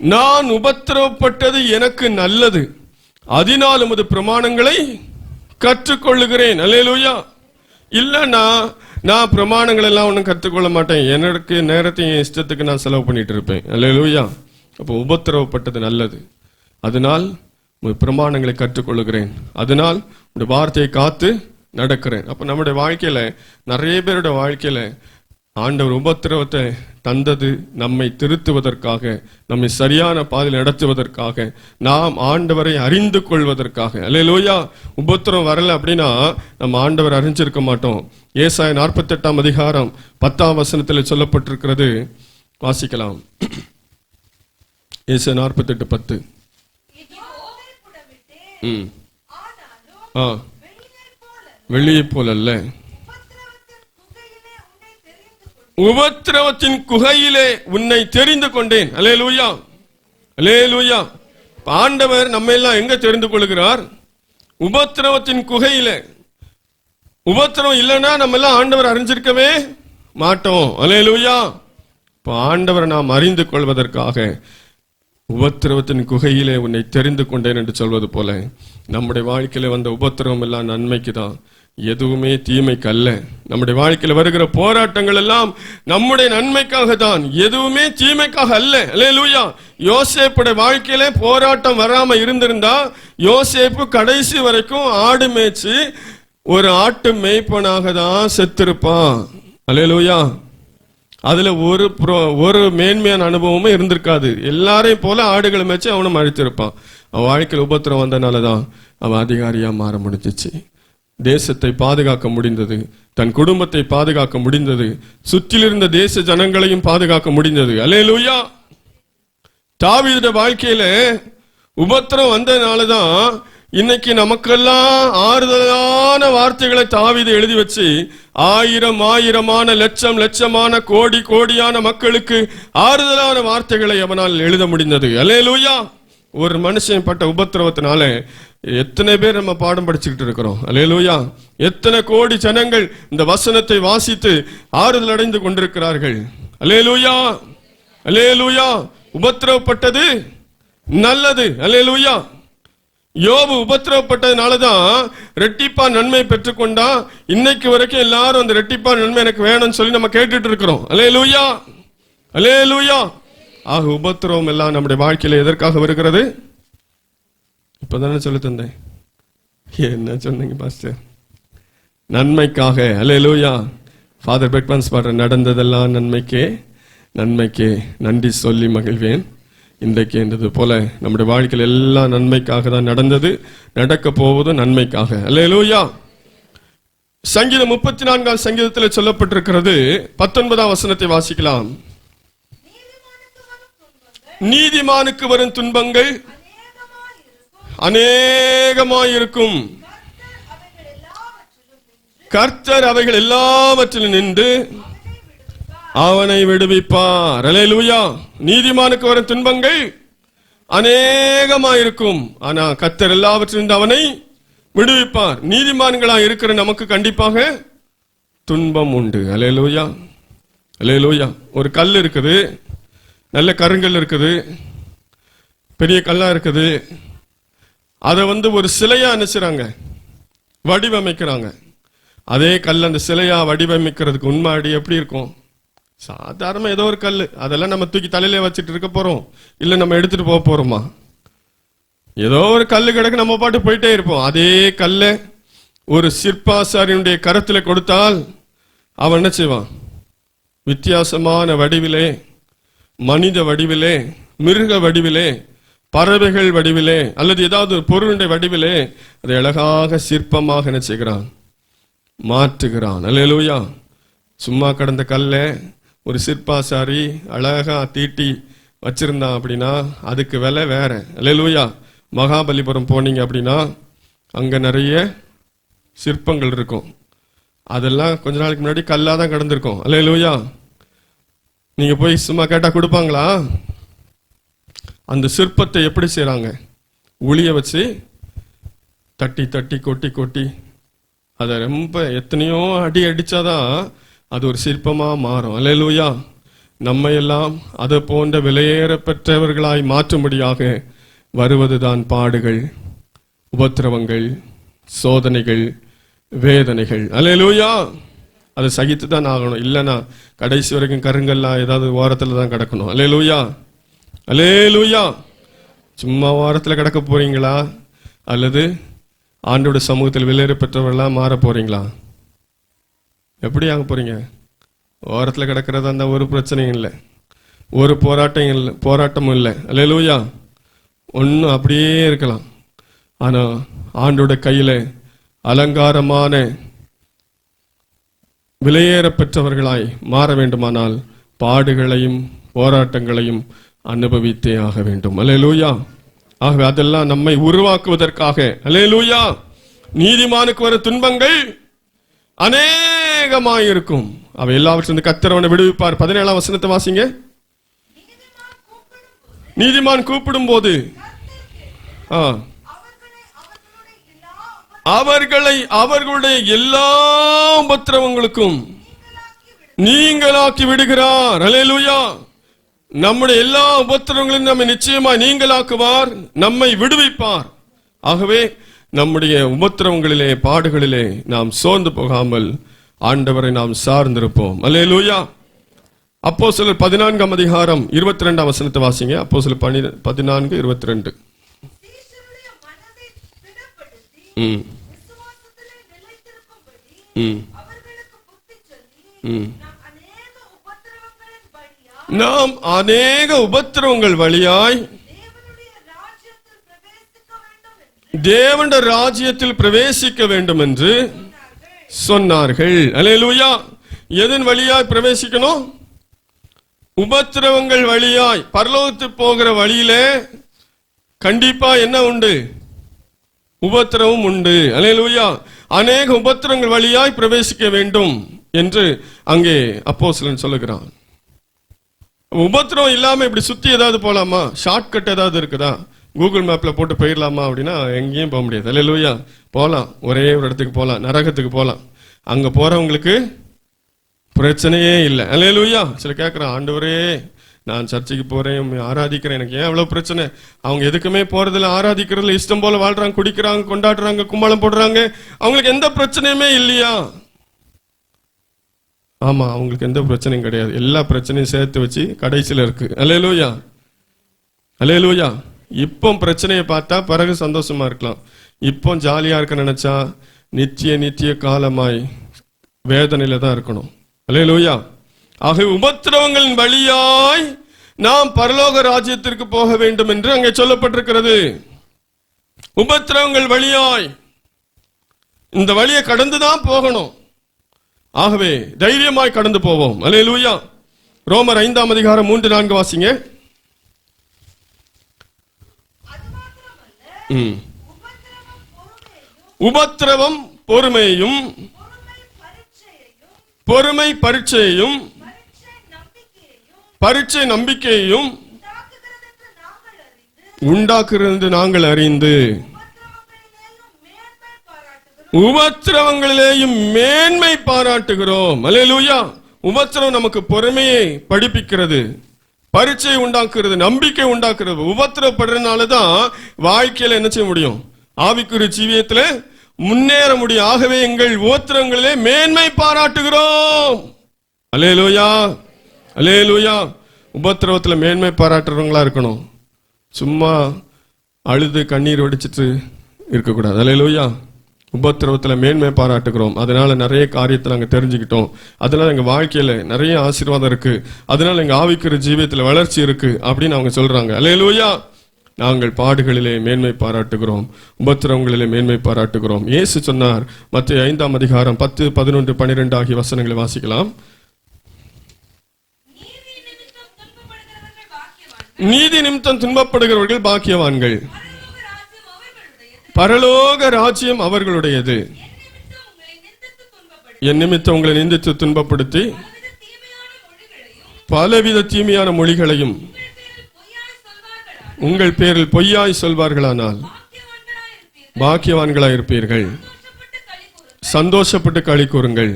நான் உபத்திரவப்பட்டது எனக்கு நல்லது, அதனால் உமது பிரமாணங்களை கற்றுக்கொள்ளுகிறேன். அல்லேலூயா. இல்லன்னா நான் பிரமாணங்கள் எல்லாம் ஒன்றும் கற்றுக்கொள்ள மாட்டேன். எனக்கு நேரத்தையும் இஷ்டத்துக்கு நான் செலவு பண்ணிட்டு இருப்பேன். அல்லேலூயா. அப்போ உபத்திரவப்பட்டது நல்லது, அதனால் பிரமாணங்களை கற்றுக்கொள்ளுகிறேன், அதனால் உடைய வார்த்தையை காத்து நடக்கிறேன். அப்ப நம்முடைய வாழ்க்கையில நிறைய பேருடைய வாழ்க்கையில ஆண்டவர் உபத்திரவத்தை தந்தது நம்மை திருத்துவதற்காக, நம்மை சரியான பாதையில் நடத்துவதற்காக, நாம் ஆண்டவரை அறிந்து கொள்வதற்காக. அல்லேலூயா. உபத்திரம் வரல அப்படின்னா நம்ம ஆண்டவர் அறிஞ்சிருக்க மாட்டோம். ஏசாயா 48ஆம் அதிகாரம் 10ஆம் வசனத்தில் சொல்லப்பட்டிருக்கிறது, வாசிக்கலாம். ஏசாயா 48:10. வெளியே போல அல்ல, உபத்திரவத்தின் குகையிலே உன்னை தெரிந்து கொண்டேன். அல்லேலூயா, அல்லேலூயா. ஆண்டவர் நம்ம எல்லாம் எங்க தெரிந்து கொள்கிறார்? உபத்திரவத்தின் குகையிலே. உபத்திரவம் இல்லைன்னா நம்ம எல்லாம் ஆண்டவர் அறிஞ்சிருக்கவே மாட்டோம். அல்லேலூயா. இப்ப ஆண்டவரை நாம் அறிந்து கொள்வதற்காக உபத்திரவத்தின் குகையிலே உன்னை தெரிந்து கொண்டேன் என்று சொல்வது போல நம்முடைய வாழ்க்கையில வந்த உபத்திரவம் எல்லாம் நன்மைக்கு தான். எதுவுமே தீமைக்கு அல்ல. நம்முடைய வாழ்க்கையில் வருகிற போராட்டங்கள் எல்லாம் நம்முடைய நன்மைக்காக தான், எதுவுமே தீமைக்காக அல்ல. அல்லேலூயா. யோசேப்புடைய வாழ்க்கையில போராட்டம் வராம இருந்திருந்தா யோசேப்பு கடைசி வரைக்கும் ஆடு மேய்ச்சி ஒரு ஆட்டு மேய்ப்பனாக தான் செத்திருப்பான். அல்லேலூயா. அதுல ஒரு மேன்மையான அனுபவமும் இருந்திருக்காது. எல்லாரையும் போல ஆடுகளை மேய்ச்சி அவனும் அழித்திருப்பான். அவன் வாழ்க்கையில் உபத்திரம் வந்தனாலதான் அவன் அதிகாரியா மாற முடிஞ்சிச்சு. தேசத்தை பாதுகாக்க முடிந்தது, தன் குடும்பத்தை பாதுகாக்க முடிந்தது, சுற்றிலிருந்த தேச ஜனங்களையும் பாதுகாக்க முடிந்தது. அல்லேலூயா. தாவீதுடைய வாழ்க்கையில உபத்திரம் வந்ததுனாலதான் இன்னைக்கு நமக்கெல்லாம் ஆறுதலான வார்த்தைகளை தாவீது எழுதி வச்சு ஆயிரமான லட்சமான கோடியான மக்களுக்கு ஆறுதலான வார்த்தைகளை அவனால் எழுத முடிந்தது. அல்லேலூயா. ஒரு மனுஷன் பட்ட உபத்திரவத்தினால எத்தனை பேர் நம்ம பாடம் படிச்சுக்கிட்டு இருக்கிறோம். அல்லேலூயா. எத்தனை கோடி ஜனங்கள் இந்த வசனத்தை வாசித்து ஆறுதல் அடைந்து கொண்டிருக்கிறார்கள். அல்லேலூயா. அல்லேலூயா. உபத்திரவப்பட்டது நல்லது. அல்லேலூயா. யோபு உபத்திரவப்பட்டதுனாலதான் ரெட்டிப்பா நன்மை பெற்றுக்கொண்டா. இன்னைக்கு வரைக்கும் எல்லாரும் அந்த ரெட்டிப்பா நன்மை எனக்கு வேணும்னு சொல்லி நம்ம கேட்டுட்டு இருக்கிறோம். அல்லேலூயா. அல்லேலூயா. ஆக உபத்திரவம் எல்லாம் நம்முடைய வாழ்க்கையில எதற்காக வருகிறது? இப்பதானே சொல்லி தந்தேன். என்ன சொன்னீங்க பாஸ்டர்? நன்மைக்காக. அல்லேலூயா. ஃபாதர் பெக்மன்ஸ் பாடுற நடந்ததெல்லாம் நன்மைக்கே நன்றி சொல்லி மகிழ்வேன் இன்றைக்கு என்றது போல நம்முடைய வாழ்க்கையில் எல்லாம் நன்மைக்காக தான் நடந்தது, நடக்க போவதும் நன்மைக்காக. அல்லேலூயா. சங்கீதம் 34 சங்கீதத்தில் சொல்லப்பட்டிருக்கிறது. 19 வசனத்தை வாசிக்கலாம். நீதிமானுக்கு வரும் துன்பங்கள் அநேகமாயிருக்கும், கர்த்தர் அவைகள் எல்லாவற்றிலும் நின்று அவனை விடுவிப்பார். அல்லேலூயா. நீதிமானுக்கு வரும் துன்பங்கள் அநேகமாயிருக்கும், ஆனா கர்த்தர் எல்லாவற்றிலிருந்து அவனை விடுவிப்பார். நீதிமான்களா இருக்கிற நமக்கு கண்டிப்பாக துன்பம் உண்டு. அல்லேலூயா. அல்லேலூயா. ஒரு கல் இருக்குது, நல்ல கருங்கல் இருக்குது, பெரிய கல்லா இருக்குது. அதை ஒரு சிலையா நினைச்சுறாங்க, வடிவமைக்கிறாங்க. அதே கல் அந்த சிலையா வடிவமைக்கிறதுக்கு உண்மையாடி எப்படி இருக்கும்? சாதாரண ஏதோ ஒரு கல், அதெல்லாம் நம்ம தூக்கி தலையில வச்சுட்டு இருக்க போறோம்? இல்ல நம்ம எடுத்துட்டு போக போறோமா? ஏதோ ஒரு கல்லு கிடக்கு, நம்ம பாட்டு போயிட்டே இருப்போம். அதே கல்ல ஒரு சிற்பாசாரியனுடைய கரத்துல கொடுத்தால் அவன் என்ன செய்வான்? வித்தியாசமான வடிவிலே, மனித வடிவிலே, மிருக வடிவிலே, பறவைகள் வடிவிலே, அல்லது ஏதாவது ஒரு பொருளுடைய வடிவிலே அதை அழகாக சிற்பமாக என்ன செய்கிறான்? மாற்றுகிறான். அல்லேலூயா. சும்மா கடந்த கல்ல ஒரு சிற்பாசாரி அழகா தீட்டி வச்சிருந்தான் அப்படின்னா அதுக்கு விலை வேற. அல்லேலூயா. மகாபலிபுரம் போனீங்க அப்படின்னா அங்க நிறைய சிற்பங்கள் இருக்கும். அதெல்லாம் கொஞ்ச நாளைக்கு முன்னாடி கல்லா தான் கடந்திருக்கும். அல்லேலூயா. நீங்க போய் சும்மா கேட்டா கொடுப்பாங்களா? அந்த சிற்பத்தை எப்படி செய்யறாங்க? உளிய வச்சு தட்டி தட்டி கொட்டி அதை ரொம்ப எத்தனையோ அடி அடிச்சாதான் அது ஒரு சிற்பமா மாறும். அல்லேலூயா. நம்ம எல்லாம் அதை போன்ற விலையேற பெற்றவர்களாய் மாற்றும்படியாக வருவதுதான் பாடுகள், உபத்திரவங்கள், சோதனைகள், வேதனைகள். அல்லேலூயா. அதை சகித்து தான் ஆகணும். இல்லைன்னா கடைசி வரைக்கும் கருங்கல்லாம் ஏதாவது ஓரத்துல தான் கிடக்கணும். அல்லேலூயா. அல்லேலூயா. சும்மா ஓரத்துல கிடக்க போறீங்களா? அல்லது ஆண்டோட சமூகத்தில் விலையேற பெற்றவர்களா மாற போறீங்களா? எப்படி ஆக போறீங்க? ஓரத்துல கிடக்கிறதா அந்த ஒரு பிரச்சனையும் இல்லை, ஒரு போராட்டமும் இல்லை. அல்லேலூயா. ஒன்னும் அப்படியே இருக்கலாம். ஆனா ஆண்டோட கையில அலங்காரமான விலையேற பெற்றவர்களாய் மாற வேண்டுமானால் பாடுகளையும் போராட்டங்களையும் அனுபவித்தே ஆக வேண்டும். அல்லேலூயா. ஆகவே அதெல்லாம் நம்மை உருவாக்குவதற்காக. அல்லேலூயா. நீதிமானுக்கு வர துன்பங்கள் அநேகமாயிருக்கும், அவை எல்லாவற்றிலிருந்து கர்த்தர் அவனை விடுவிப்பார். 17 வசனத்தை வாசிங்க. நீதிமான் கூப்பிடும் போது அவர்களை அவர்களுடைய எல்லா உபத்திரவங்களுக்கும் நீங்களாக்கி விடுகிறார். அல்லேலூயா. நம்முடைய எல்லா உபத்திரவங்களையும் நம்மை நிச்சயமாய் நீங்களாக்குவார், நம்மை விடுவிப்பார். ஆகவே நம்முடைய உபத்திரவங்களிலே பாடுகளிலே நாம் சோர்ந்து போகாமல் ஆண்டவரை நாம் சார்ந்திருப்போம். அல்லேலூயா. அப்போஸ்தலர் 14ஆம் அதிகாரம் 22ஆம் வசனத்தை வாசிங்க. அப்போஸ்தலர் 14:22. நாம் அநேக உபத்திரவங்கள் வழியாய் தேவனுடைய ராஜ்யத்தில் பிரவேசிக்க வேண்டும் என்று சொன்னார்கள். அல்லேலூயா. எதன் வழியாய் பிரவேசிக்கணும்? உபத்திரவங்கள் வழியாய். பரலோகத்துக்கு போகிற வழியிலே கண்டிப்பா என்ன உண்டு? உபத்திரவம் உண்டு. அல்லேலூயா. அநேக உபத்திரவங்கள் வழியாய் பிரவேசிக்க வேண்டும் என்று அங்கே அப்போஸ்தலன் சொல்லுகிறான். உபத்திரவம் இல்லாம இப்படி சுத்தி ஏதாவது போலாமா? ஷார்ட்கட் ஏதாவது இருக்குதா? கூகுள் மேப்ல போட்டு போயிடலாமா அப்படின்னா எங்கேயும் போக முடியாது. அல்லேலூயா. போலாம், ஒரே ஒரு இடத்துக்கு போலாம், நரகத்துக்கு போலாம். அங்க போறவங்களுக்கு பிரச்சனையே இல்லை. அல்லேலூயா. சில கேட்கறான், ஆண்டவரே நான் சர்ச்சைக்கு போறேன், ஆராதிக்கிறேன், எனக்கு ஏன் அவ்வளவு பிரச்சனை? அவங்க எதுக்குமே போறதில்ல, ஆராதிக்கிறதுல இஷ்டம் போல வாழ்றாங்க, குடிக்கிறாங்க, கொண்டாடுறாங்க, கும்மாளம் போடுறாங்க, அவங்களுக்கு எந்த பிரச்சனையுமே இல்லையா? ஆமா, அவங்களுக்கு எந்த பிரச்சனையும் கிடையாது. எல்லா பிரச்சனையும் சேர்த்து வச்சு கடைசியில இருக்கு. அல்லேலூயா. அல்லேலூயா. இப்போ பிரச்சனையை பார்த்தா பிறகு சந்தோஷமா இருக்கலாம். இப்போ ஜாலியா இருக்க நினைச்சா நித்திய காலமாய் வேதனையில தான் இருக்கணும். அல்லேலூயா. ஆக உபத்திரவங்களின் வழியாய் நாம் பரலோக ராஜ்யத்திற்கு போக வேண்டும் என்று அங்கே சொல்லப்பட்டிருக்கிறது. உபத்திரவங்கள் வழியாய் இந்த வழியை கடந்துதான் போகணும். ஆகவே தைரியமாய் கடந்து போவோம். அல்லேலூயா. ரோமர் 5ஆம் அதிகாரம் 3-4 வாசிங்க. உபத்திரவம் பொறுமையும், பொறுமை பரீட்சையையும், பரீட்சை நம்பிக்கையையும் உண்டாக்குகிறது நாங்கள் அறிந்து உபத்திரவங்களிலேயும் மேன்மை பாராட்டுகிறோம். அல்லேலூயா. உபத்திரவம் நமக்கு பொறுமையை படிப்பிக்கிறது, பரீட்சை உண்டாக்குறது, நம்பிக்கை உண்டாக்குறது. உபத்திரப்படுறதுனாலதான் வாழ்க்கையில என்ன செய்ய முடியும்? ஆவிக்குரிய ஜீவியத்துல முன்னேற முடியும். ஆகவே எங்கள் உபத்திரவங்களிலே மேன்மை பாராட்டுகிறோம். அல்லேலூயா. அல்லேலூயா. உபத்திரவத்துல மேன்மை பாராட்டுறவங்களா இருக்கணும். சும்மா அழுது கண்ணீர் வடிச்சிட்டு இருக்கக்கூடாது. அல்லேலூயா. உபத்திரவத்துல மேன்மை பாராட்டுகிறோம். அதனால நிறைய காரியத்தை நாங்க தெரிஞ்சுக்கிட்டோம். அதனால எங்க வாழ்க்கையில நிறைய ஆசீர்வாதம் இருக்கு. அதனால எங்க ஆவிக்குரிய ஜீவியத்துல வளர்ச்சி இருக்கு அப்படின்னு அவங்க சொல்றாங்க. அல்லேலூயா. நாங்கள் பாடுகளிலே மேன்மை பாராட்டுகிறோம், உபத்திரவங்களிலே மேன்மை பாராட்டுகிறோம். இயேசு சொன்னார், மத்தேயு 5ஆம் அதிகாரம் 10, 11, 12 ஆகிய வசனங்களை வாசிக்கலாம். நீதி நிமித்தம் துன்பப்படுகிறவர்கள் பாக்கியவான்கள், பரலோக ராஜ்யம் அவர்களுடையது. என் நிமித்தம் உங்களை நிந்தித்து துன்பப்படுத்தி பலவித தீமையான மொழிகளையும் உங்கள் பேரில் பொய்யாய் சொல்வார்களானால் பாக்கியவான்களாய் இருப்பீர்கள். சந்தோஷப்பட்டு களி கூறுங்கள்,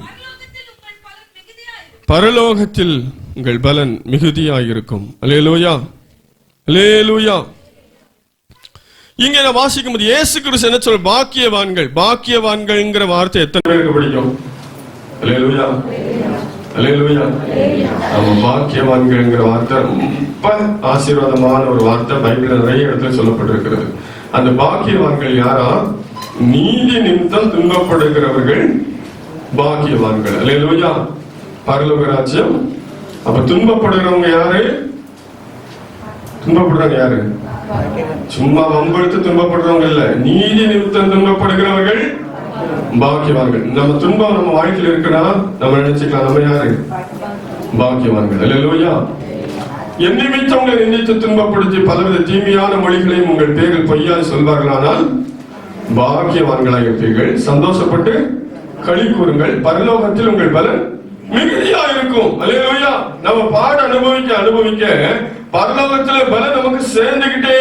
பரலோகத்தில் உங்கள் பலன் மிகுதியாயிருக்கும். அல்லேலூயா. அல்லேலூயா. இங்க நான் வாசிக்கும் போது இயேசு கிறிஸ்து என்ன சொல்ற? பாக்கியவான்கள். பாக்கியவான்கள்ங்கிற வார்த்தை எத்தனை பேருக்கு பிடிக்கும்? அல்லேலூயா. அல்லேலூயா. நம்ம பாக்கியவான்கள்ங்கிற வார்த்தை ரொம்ப ஆசீர்வாதமான ஒரு வார்த்தை. பைபிள்ல நிறைய இடத்துல சொல்லப்பட்டிருக்கிறது. அந்த பாக்கியவான்கள் யாரா? நீதி நிமித்தம் துன்பப்படுகிறவர்கள் பாக்கியவான்கள். அல்லேலூயா. பரலோக ராஜ்யம். அப்ப துன்பப்படுகிறவங்க யாரு? துன்பப்படுறவங்க யாரு? சும்மா வம்பெடுத்து துன்பப்படுறவங்க இல்ல, நீதி நிமித்தம் துன்பப்படுகிறவர்கள் பாக்கியவான்கள். நம்ம துன்பம் நம்ம வாழ்க்கையில் இருக்கிறா நம்ம நினைச்சுக்கலாம், நம்ம யாரு? பாக்கியவான்கள். அல்லேலூயா. என் நிமித்தம் உங்களை நிந்தித்து துன்பப்படுத்தி பலவித தீமையான மொழிகளையும் உங்கள் பேரில் பொய்யாய் சொல்வார்களானால் பாக்கியவான்களாக இருப்பீர்கள். சந்தோஷப்பட்டு களி கூறுங்கள், பரலோகத்தில் உங்கள் பலன் மிகுதியா இருக்கும். அல்லேலூயா. நம்ம பாட அனுபவிக்க பரலோகத்துல பலன் நமக்கு சேர்ந்துகிட்டே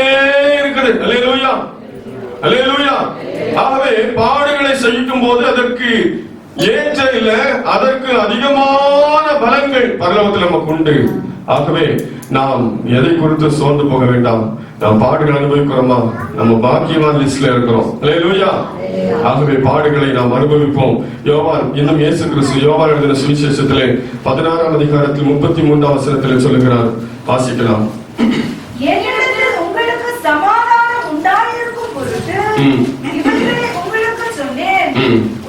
இருக்குது. அல்லேலூயா. அல்லேலூயா. ஆகவே பாடுகளை சகிக்கும் போது அதற்கு ஏற்ற இல்ல, அதற்கு அதிகமான பலன்கள் பரலோகத்தில் நமக்கு உண்டு. ஆகவே நாம் எதை குறித்து சோர்ந்து போக வேண்டாம். நாம் பாடுகள் அனுபவிக்கிறோமா? நம்ம பாக்கியவான் லிஸ்ட்ல இருக்கிறோம். அல்லேலூயா. ஆகவே பாடுகளை நாம் அனுபவிப்போம். யோவான் இன்னும் இயேசு கிறிஸ்து யோவான் எழுதின சுவிசேஷத்திலே 16ஆம் அதிகாரத்தில் 33ஆம் வசனத்திலே சொல்லுகிறார். வாசிக்கலாம். என்னிடத்தில் உங்களுக்கு சமாதானம் உண்டாயிருக்கும் பொருட்டு இவைகளை உங்களுக்கு சொன்னேன்.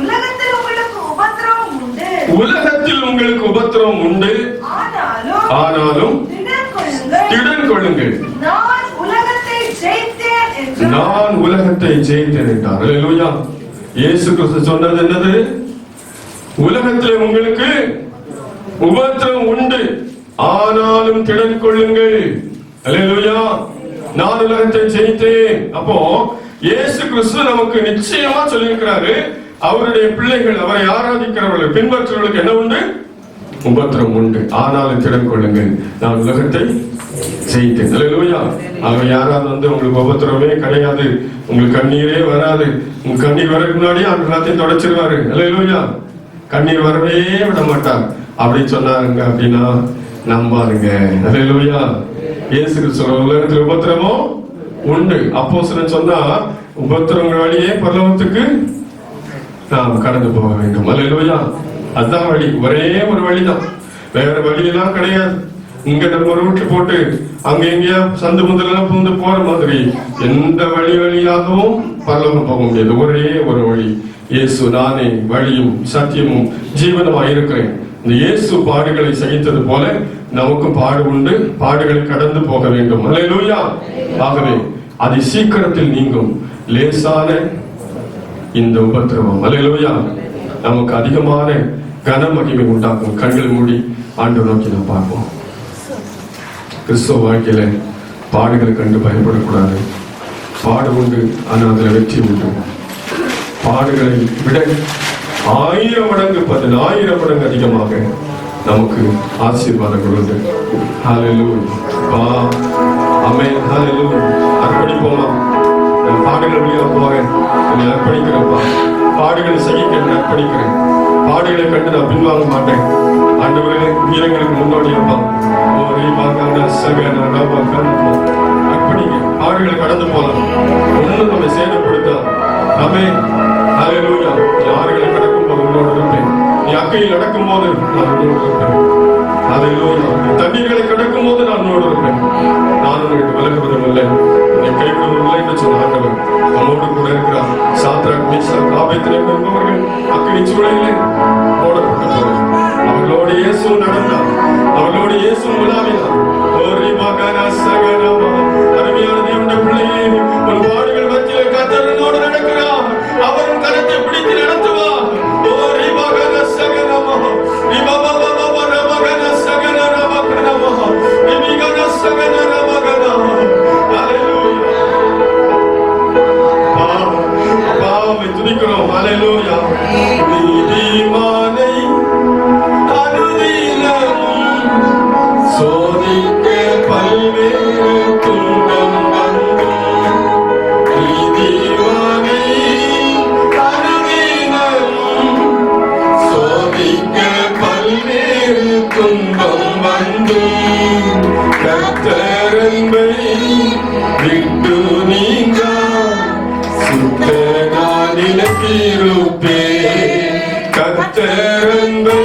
உலகத்தில் உங்களுக்கு உபத்திரவம் உண்டு. உலகத்தில் உங்களுக்கு உபத்திரவம் உண்டு. ஆனாலும் திடன் கொள்ளுங்கள். நான் உலகத்தை ஜெயித்தேன் என்று. நான் உலகத்தை ஜெயித்தேன் என்றார். அல்லேலூயா. இயேசு கிறிஸ்து சொன்னது என்னது? உலகத்தில் உங்களுக்கு உபத்திரவம் உண்டு, ஆனாலும் திடன் கொள்ளுங்கள். அல்லேலூயா. நான் உலகத்தை ஜெயித்தேன். அப்போ இயேசு கிறிஸ்து நமக்கு நிச்சயமா சொல்லியிருக்கிறாரு, அவருடைய பிள்ளைகள், அவரை ஆராதிக்கிறவர்கள், பின்பற்றுவர்களுக்கு என்ன உண்டு? உபத்திரம் உண்டு, ஆனாலும் திடன் கொள்ளுங்கள், நான் உலகத்தை ஜெயித்தேன். அல்லேலூயா. அவன் யாராவது உங்களுக்கு உபத்திரமே கிடையாது, உங்களுக்கு கண்ணீரே வராது, உங்க கண்ணீர் வரதுக்கு முன்னாடியே அந்த எல்லாத்தையும் தொடச்சிருவாரு. அல்லேலூயா. கண்ணீர் வரவே விட மாட்டார் அப்படின்னு சொன்னாருங்க அப்படின்னா நம்பாருங்க. அல்லேலூயா. இயேசு கிறிஸ்து உலகத்தில் உபத்திரமோ உண்டு. அப்போஸ்தலன் சொன்னா உபத்திரங்கள் வழியே பரலோகத்துக்கு நாம் கடந்து போக வேண்டும். அல்லேலூயா. அதுதான் வழி, ஒரே ஒரு வழிதான், வேற வழியெல்லாம் கிடையாது. இங்க நம்ம ரூட்டு போட்டு அங்க எங்கேயா சந்து முதலாம் பூந்து போற மாதிரி எந்த வழியாகவும் பரலோகம் போக முடியாது. ஒரே ஒரு வழி, இயேசு நானே வழியும் சத்தியமும் ஜீவனமாக இருக்கிறேன். இந்த இயேசு பாடுகளை சகித்தது போல நமக்கும் பாடு உண்டு, பாடுகளை கடந்து போக வேண்டும். அல்லேலூயா. ஆகவே அது சீக்கிரத்தில் நீங்கும் லேசான இந்த உபத்திரவம். அல்லேலூயா. நமக்கு அதிகமான கன மகிமை உண்டாக்கும். கண்களை மூடி ஆண்டவரை நோக்கி நாம் பார்ப்போம். கிறிஸ்துவ வாழ்க்கையில பாடுகளை கண்டு பயப்படக்கூடாது. பாடு உண்டு, ஆனால் அதுல வெற்றி உண்டு. பாடுகளை விட 1000 மடங்கு 10,000 மடங்கு அதிகமாக நமக்கு ஆசீர்வாதங்கள் உண்டு. ஹல்லேலூயா. ஆமென். ஹல்லேலூயா. அர்ப்பணிப்போமா? நான் பாடுகள் வழியாக போறேன், என்னை அர்ப்பணிக்கிறேன்ப்பா. பாடுகளை சகிக்க என்னை அர்ப்பணிக்கிறேன். பாடுகளை கண்டு நான் பின்வாங்க மாட்டேன். ஆண்டவரே, வீரங்களுக்கு முன்னோடியப்பா. அர்ப்பணிங்க. பாடுகளை கடந்து போலாம். ஒன்னும் நம்மை சேதப்படுத்தாது. ஆமென். ஹல்லேலூயா. யாருகளை கடக்கும் போது உன்னோடு இருப்பேன். நீ அக்கையில் நடக்கும் போது நான் உன்னோடு இருப்பேன். ஹல்லேலூயா. தண்ணீர்களை கடக்கும் போது நான் உன்னோடு இருப்பேன். நான் உனக்கு விலகுவதும் இல்லை, என்னை கைவிடுவதும் இல்லை என்று சொன்ன ஆண்டவர் நம்மோடு கூட இருக்கிறார். சாத்ராக், மேஷாக், ஆபேத்நேகோ என்பவர்கள் அக்கினி சூளையிலே போடப்பட்டு போனார். அவர்களோடு இயேசு நடந்தார், அவர்களோடு இயேசு உலாவினார். அருமையான தேவனுடைய பிள்ளையே, உன் பாடுகள் மத்தியிலே கர்த்தர் உன்னோடு நடக்கிறார். அவரின் கரத்தை பிடித்து நடத்துவார். துதிக்கிறோம். ஹல்லேலூயா. நீதிமானை அனுதினமும் சோதிக்க பல்வேறு துன்பம் வந்தும், நீதிமானை அனுதினமும் சோதிக்க பல்வேறு துன்பம் வந்தும், கர்த்தர் அன்பை விட்டு நீங்க சுத்தனாய் நிலைத்திருப்பேன். கர்த்தர் அன்பை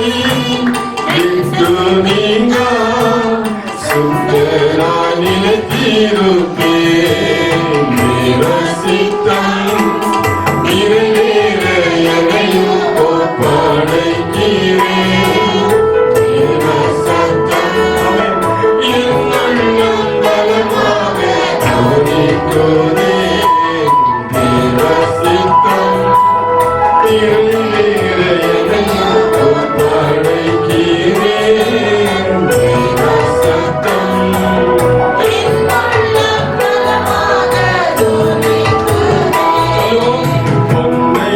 விட்டு நீங்க சுத்தனாய் நிலைத்திருப்பேன். தேவ சித்தம் நிறைவேற என்னையும் ஒப்படைக்கிறேன். தேவ சத்தம் என் உள்ளம் பலமாக கவனிக்கிறேன். பொன்னை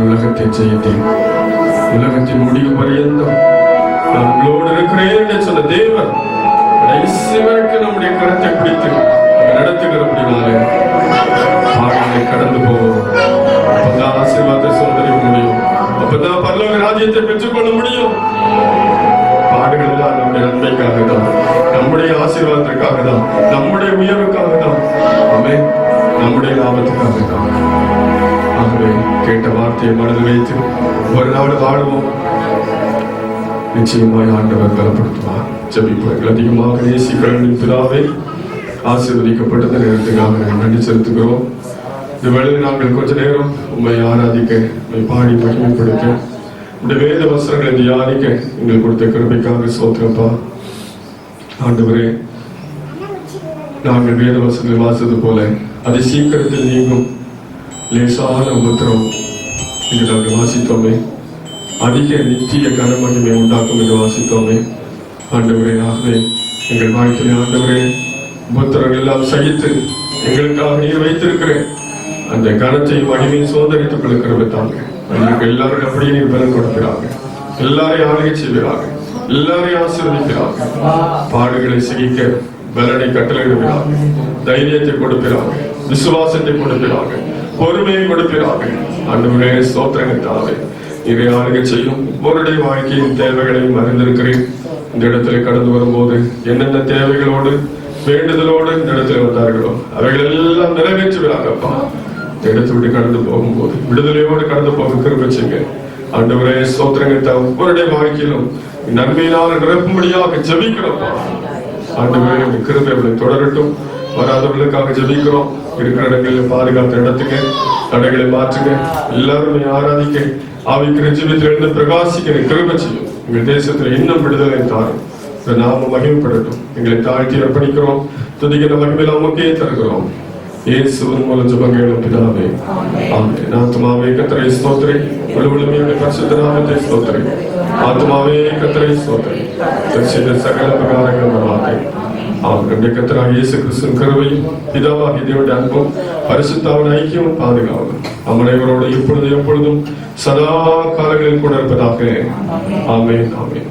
உலகத்தை ஜெயித்தேன், உலகத்தின் முடிவு பரியந்தம் நான் உங்களோடு இருக்கிறேன் என்று சொன்ன தேவன் கடைசி வரைக்கும் நம்முடைய கரத்தை பிடித்து நடத்துகிறபடினாலே பாடங்களை கடந்து போவோம். அப்பதான் ஆசீர்வாதத்தை சுதந்திரிக்க முடியும், அப்பதான் பரலோக ராஜ்யத்தை பெற்றுக்கொள்ள முடியும். பாடுகள் எல்லாம் நம்முடைய நன்மைக்காக தான், நம்முடைய ஆசீர்வாதத்திற்காக தான், நம்முடைய உயர்வுக்காக தான், ஆமென், நம்முடைய லாபத்துக்காக தான். ஆகவே கேட்ட வார்த்தையை மனதில் வைத்து ஒரு நாள் வாழுவோம். நிச்சயமாய் ஆண்டவர் பலப்படுத்துவார். ஜெபிப்போம். அதிகமாக நேசிக்கிற பிதாவே, ஆசீர்வதிக்கப்பட்ட நேரத்துக்காக நன்றி செலுத்துகிறோம். இந்த வேளையில் நாங்கள் கொஞ்ச நேரம் உண்மை ஆராதிக்க, உண்மை பாடி மகிமைப்படுத்த, இந்த வேத வசனங்களை தியானிக்க எங்களுக்கு கொடுத்த கிருபைக்காக ஸ்தோத்திரப்பா. ஆண்டவரே, நாங்கள் வேத வசனங்களை வாசித்தது போல அதை சீக்கிரத்தில் நீங்கும் லேசான உபத்திரம் என்று நாங்கள் வாசித்தோமே, அதிக நித்திய கனமகிமை உண்டாக்கும் என்று வாசித்தோமே. ஆண்டவரே, ஆகவே எங்கள் வாழ்க்கையில் ஆண்டவரே உபத்திரங்கள் எல்லாம் சகித்து எங்களுக்காக நீர் வைத்திருக்கிறேன் அந்த கனத்தையும் மகிமையும் சோதரித்துக் கொள்கிறவத்தாங்க. எல்லாரும் அப்படியே நீர் பலன் கொடுக்கிறாங்க, எல்லாரையும் ஆளுகை செய்கிறாங்க, எல்லாரையும் ஆசீர்வதிக்கிறாங்க. பாடுகளை சகிக்க பலனை கட்டளையிடுகிறாங்க, தைரியத்தை கொடுக்கிறாங்க, விசுவாசத்தை கொடுக்கிறாங்க, பொறுமையை கொடுக்கிறாங்க. ஆண்டவரே ஸ்தோத்திரத்தாவே இதை ஆளுகை செய்யும். ஒருடைய வாழ்க்கையின் தேவைகளையும் அறிந்திருக்கிறேன். இந்த இடத்துல கடந்து வரும்போது என்னென்ன தேவைகளோடு வேண்டுதலோடு இந்த இடத்துல வந்தார்களோ அவைகள் எல்லாம் நிறைவேற்றுகிறாங்கப்பா. இந்த இடத்தை விட்டு கடந்து போகும்போது விடுதலையோடு கடந்து போக கிருபை செய்யுங்க. ஆண்டவரே ஸ்தோத்திரத்தை ஒவ்வொருடைய வாழ்க்கையிலும் நன்மையினால் நிரப்பும்படியாக ஜெபிக்கிறோம்ப்பா. ஆண்டவரே இந்த கிருபை அவளை தொடரட்டும். வராதவர்களுக்காக ஜெபிக்கிறோம். இருக்கிற இடங்களில் பாதுகாத்த இடத்துக்கு தடைகளை மாற்றுங்க. எல்லாருமே ஆராதிக்க ஆவிக்கிற ஜீவித்திலிருந்து பிரகாசிக்கிற கிருபை செய்யும். எங்கள் தேசத்தில் இன்னும் விடுதலை தாரும். நாம மகிமைப்படட்டும். எங்களை தாழ்த்தி அர்ப்பணிக்கிறோம். துதிக்கிற மகிமையில் உமக்கே தருகிறோம். இயேசுவின் மூலம் ஜெபங்களும் பிதாவே, ஆமென். ஆத்துமாவே கர்த்தரை ஸ்தோத்திரி, முழுவதுமே பரிசுத்த நாமத்தை ஸ்தோத்திரி. ஆத்துமாவே கர்த்தரை ஸ்தோத்திரி, செய்த சகல பிரகாரங்கள் மறவாதே. அவர்களுடைய கர்த்தராகிய இயேசு கிறிஸ்துவின் கிருபையும் பிதாவாகிய தேவனுடைய அன்பும் பரிசுத்தாவின் ஐக்கியமும் பாதுகாவலும் அனைவரோடு இப்பொழுது எப்பொழுதும் சதா காலங்களில் கூட இருப்பதாக. ஆமென், ஆமென்.